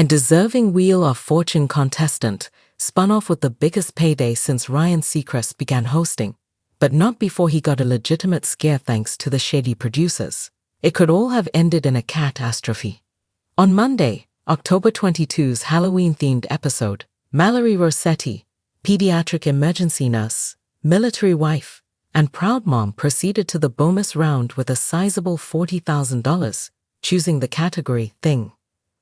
and deserving Wheel of Fortune contestant, spun off with the biggest payday since Ryan Seacrest began hosting, but not before he got a legitimate scare thanks to the shady producers. It could all have ended in a catastrophe. On Monday, October 22's Halloween-themed episode, Mallory Rossetti, pediatric emergency nurse, military wife, and proud mom proceeded to the bonus round with a sizable $40,000, choosing the category Thing.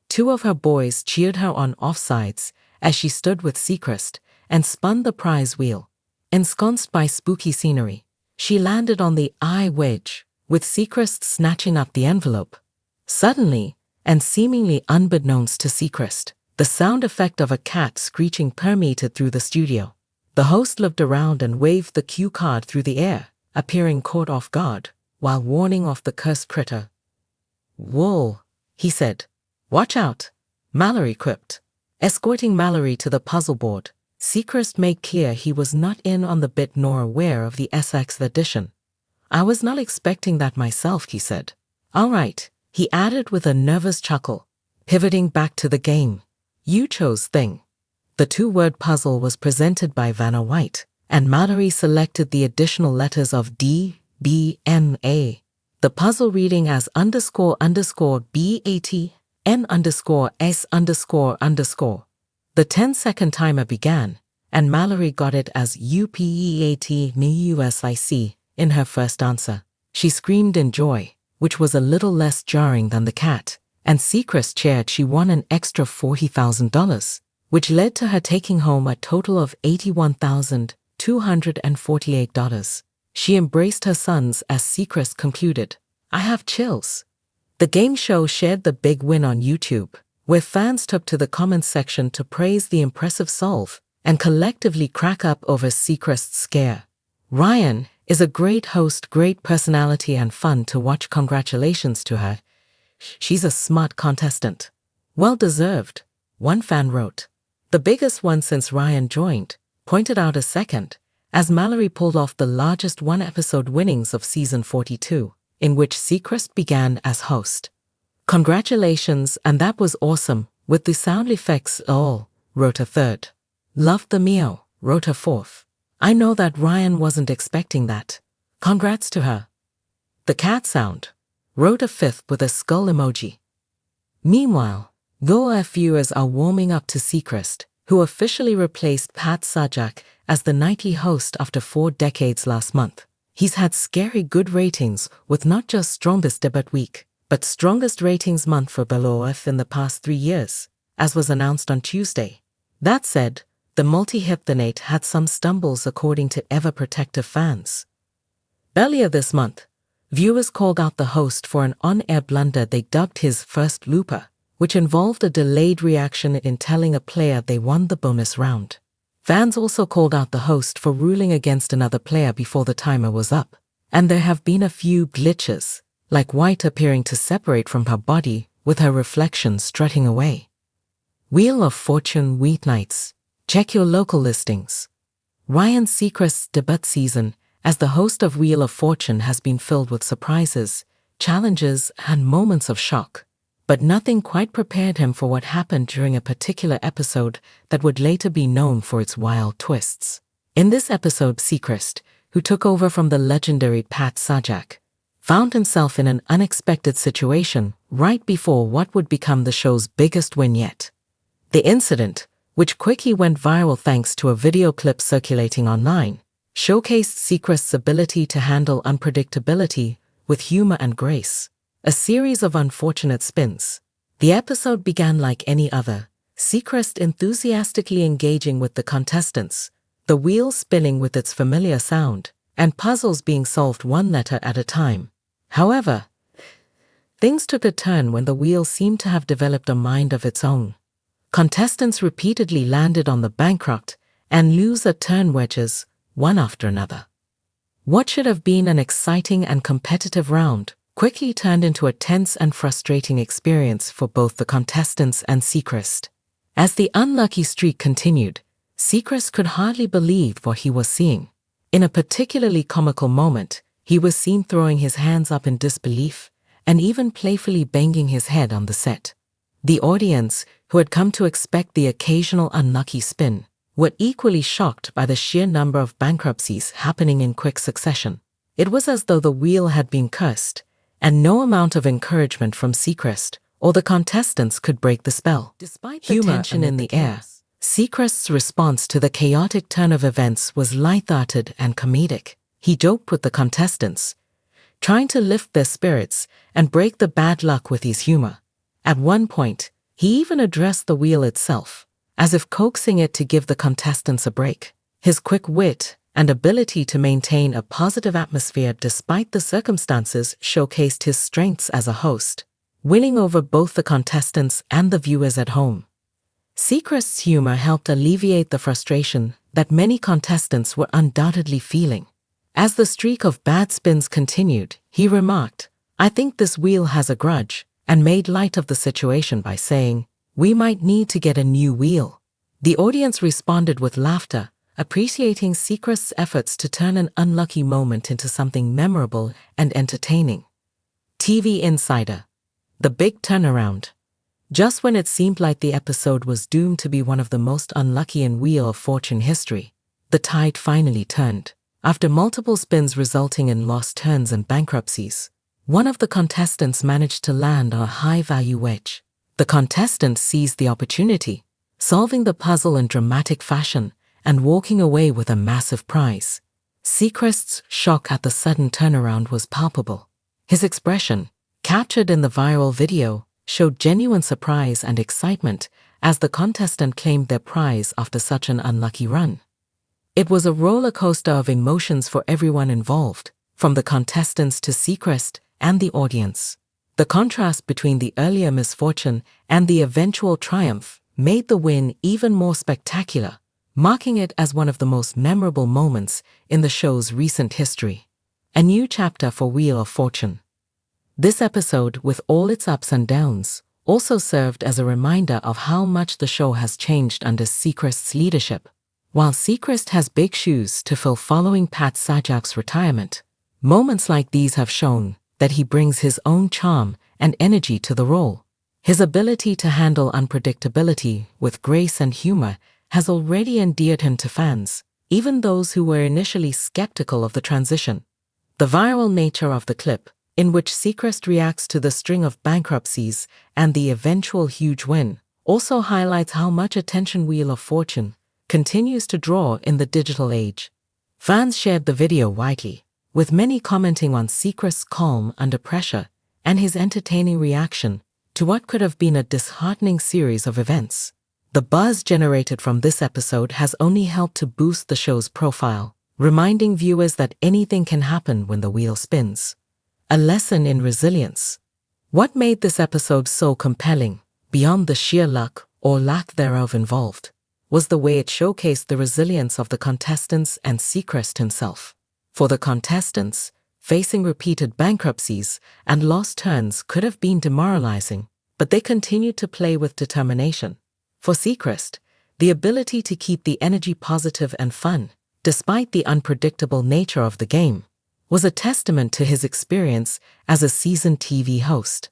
Two of her boys cheered her on offsides as she stood with Seacrest and spun the prize wheel. Ensconced by spooky scenery, she landed on the eye wedge, with Seacrest snatching up the envelope. Suddenly, and seemingly unbeknownst to Seacrest, the sound effect of a cat screeching permeated through the studio. The host looked around and waved the cue card through the air, appearing caught off guard, while warning off the cursed critter. "Whoa," he said. "Watch out," Mallory quipped. Escorting Mallory to the puzzle board, Seacrest made clear he was not in on the bit nor aware of the SX edition. "I was not expecting that myself," he said. "All right," he added with a nervous chuckle, pivoting back to the game. "You chose Thing." The two-word puzzle was presented by Vanna White, and Mallory selected the additional letters of D, B, N, A. The puzzle reading as __BAT N_S___. The 10-second timer began, and Mallory got it as UPEAT in her first answer. She screamed in joy, which was a little less jarring than the cat, and Seacrest cheered she won an extra $40,000, which led to her taking home a total of $81,248. She embraced her sons as Seacrest concluded, "I have chills." The game show shared the big win on YouTube, where fans took to the comments section to praise the impressive solve and collectively crack up over Seacrest's scare. "Ryan is a great host, great personality and fun to watch. Congratulations to her. She's a smart contestant. Well deserved," one fan wrote. "The biggest one since Ryan joined," pointed out a second, as Mallory pulled off the largest one-episode winnings of season 42, in which Seacrest began as host. "Congratulations, and that was awesome, with the sound effects all," wrote a third. "Loved the meow," wrote a fourth. "I know that Ryan wasn't expecting that. Congrats to her." "The cat sound," wrote a fifth with a skull emoji. Meanwhile, VOF viewers are warming up to Seacrest, who officially replaced Pat Sajak as the nightly host after 4 decades last month. He's had scary good ratings with not just strongest debut week, but strongest ratings month for Below Earth in the past 3 years, as was announced on Tuesday. That said, the multi-hyphenate had some stumbles according to ever-protective fans. Earlier this month, viewers called out the host for an on-air blunder they dubbed his first looper, which involved a delayed reaction in telling a player they won the bonus round. Fans also called out the host for ruling against another player before the timer was up, and there have been a few glitches, like White appearing to separate from her body with her reflection strutting away. Wheel of Fortune weeknights. Check your local listings. Ryan Seacrest's debut season as the host of Wheel of Fortune has been filled with surprises, challenges, and moments of shock. But nothing quite prepared him for what happened during a particular episode that would later be known for its wild twists. In this episode, Seacrest, who took over from the legendary Pat Sajak, found himself in an unexpected situation right before what would become the show's biggest win yet. The incident, which quickly went viral thanks to a video clip circulating online, showcased Seacrest's ability to handle unpredictability with humor and grace. A series of unfortunate spins. The episode began like any other, Seacrest enthusiastically engaging with the contestants, the wheel spinning with its familiar sound, and puzzles being solved one letter at a time. However, things took a turn when the wheel seemed to have developed a mind of its own. Contestants repeatedly landed on the bankrupt and loser turn wedges, one after another. What should have been an exciting and competitive round quickly turned into a tense and frustrating experience for both the contestants and Seacrest. As the unlucky streak continued, Seacrest could hardly believe what he was seeing. In a particularly comical moment, he was seen throwing his hands up in disbelief and even playfully banging his head on the set. The audience, who had come to expect the occasional unlucky spin, were equally shocked by the sheer number of bankruptcies happening in quick succession. It was as though the wheel had been cursed, and no amount of encouragement from Seacrest or the contestants could break the spell. Despite the tension in the air, Seacrest's response to the chaotic turn of events was light-hearted and comedic. He joked with the contestants, trying to lift their spirits and break the bad luck with his humor. At one point, he even addressed the wheel itself, as if coaxing it to give the contestants a break. His quick wit and ability to maintain a positive atmosphere despite the circumstances showcased his strengths as a host, winning over both the contestants and the viewers at home. Seacrest's humor helped alleviate the frustration that many contestants were undoubtedly feeling. As the streak of bad spins continued, he remarked, "I think this wheel has a grudge," and made light of the situation by saying, "We might need to get a new wheel." The audience responded with laughter, appreciating Seacrest's efforts to turn an unlucky moment into something memorable and entertaining. TV Insider. The big turnaround. Just when it seemed like the episode was doomed to be one of the most unlucky in Wheel of Fortune history, the tide finally turned. After multiple spins resulting in lost turns and bankruptcies, one of the contestants managed to land on a high-value wedge. The contestant seized the opportunity, solving the puzzle in dramatic fashion and walking away with a massive prize. Seacrest's shock at the sudden turnaround was palpable. His expression, captured in the viral video, showed genuine surprise and excitement as the contestant claimed their prize after such an unlucky run. It was a roller coaster of emotions for everyone involved, from the contestants to Seacrest and the audience. The contrast between the earlier misfortune and the eventual triumph made the win even more spectacular, marking it as one of the most memorable moments in the show's recent history. A new chapter for Wheel of Fortune. This episode, with all its ups and downs, also served as a reminder of how much the show has changed under Seacrest's leadership. While Seacrest has big shoes to fill following Pat Sajak's retirement, moments like these have shown that he brings his own charm and energy to the role. His ability to handle unpredictability with grace and humor has already endeared him to fans, even those who were initially skeptical of the transition. The viral nature of the clip, in which Seacrest reacts to the string of bankruptcies and the eventual huge win, also highlights how much attention Wheel of Fortune continues to draw in the digital age. Fans shared the video widely, with many commenting on Seacrest's calm under pressure and his entertaining reaction to what could have been a disheartening series of events. The buzz generated from this episode has only helped to boost the show's profile, reminding viewers that anything can happen when the wheel spins. A lesson in resilience. What made this episode so compelling, beyond the sheer luck or lack thereof involved, was the way it showcased the resilience of the contestants and Seacrest himself. For the contestants, facing repeated bankruptcies and lost turns could have been demoralizing, but they continued to play with determination. For Seacrest, the ability to keep the energy positive and fun, despite the unpredictable nature of the game, was a testament to his experience as a seasoned TV host.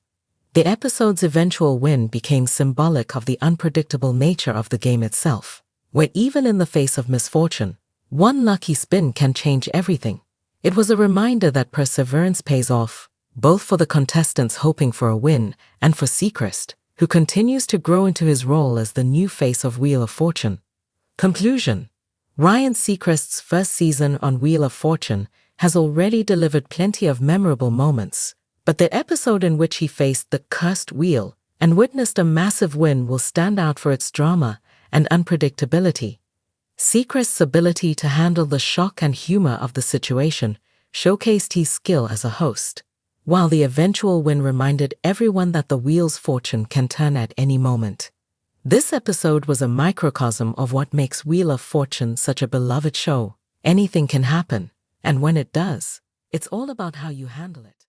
The episode's eventual win became symbolic of the unpredictable nature of the game itself, where even in the face of misfortune, one lucky spin can change everything. It was a reminder that perseverance pays off, both for the contestants hoping for a win and for Seacrest, who continues to grow into his role as the new face of Wheel of Fortune. Conclusion. Ryan Seacrest's first season on Wheel of Fortune has already delivered plenty of memorable moments, but the episode in which he faced the cursed wheel and witnessed a massive win will stand out for its drama and unpredictability. Seacrest's ability to handle the shock and humor of the situation showcased his skill as a host, while the eventual win reminded everyone that the wheel's fortune can turn at any moment. This episode was a microcosm of what makes Wheel of Fortune such a beloved show. Anything can happen, and when it does, it's all about how you handle it.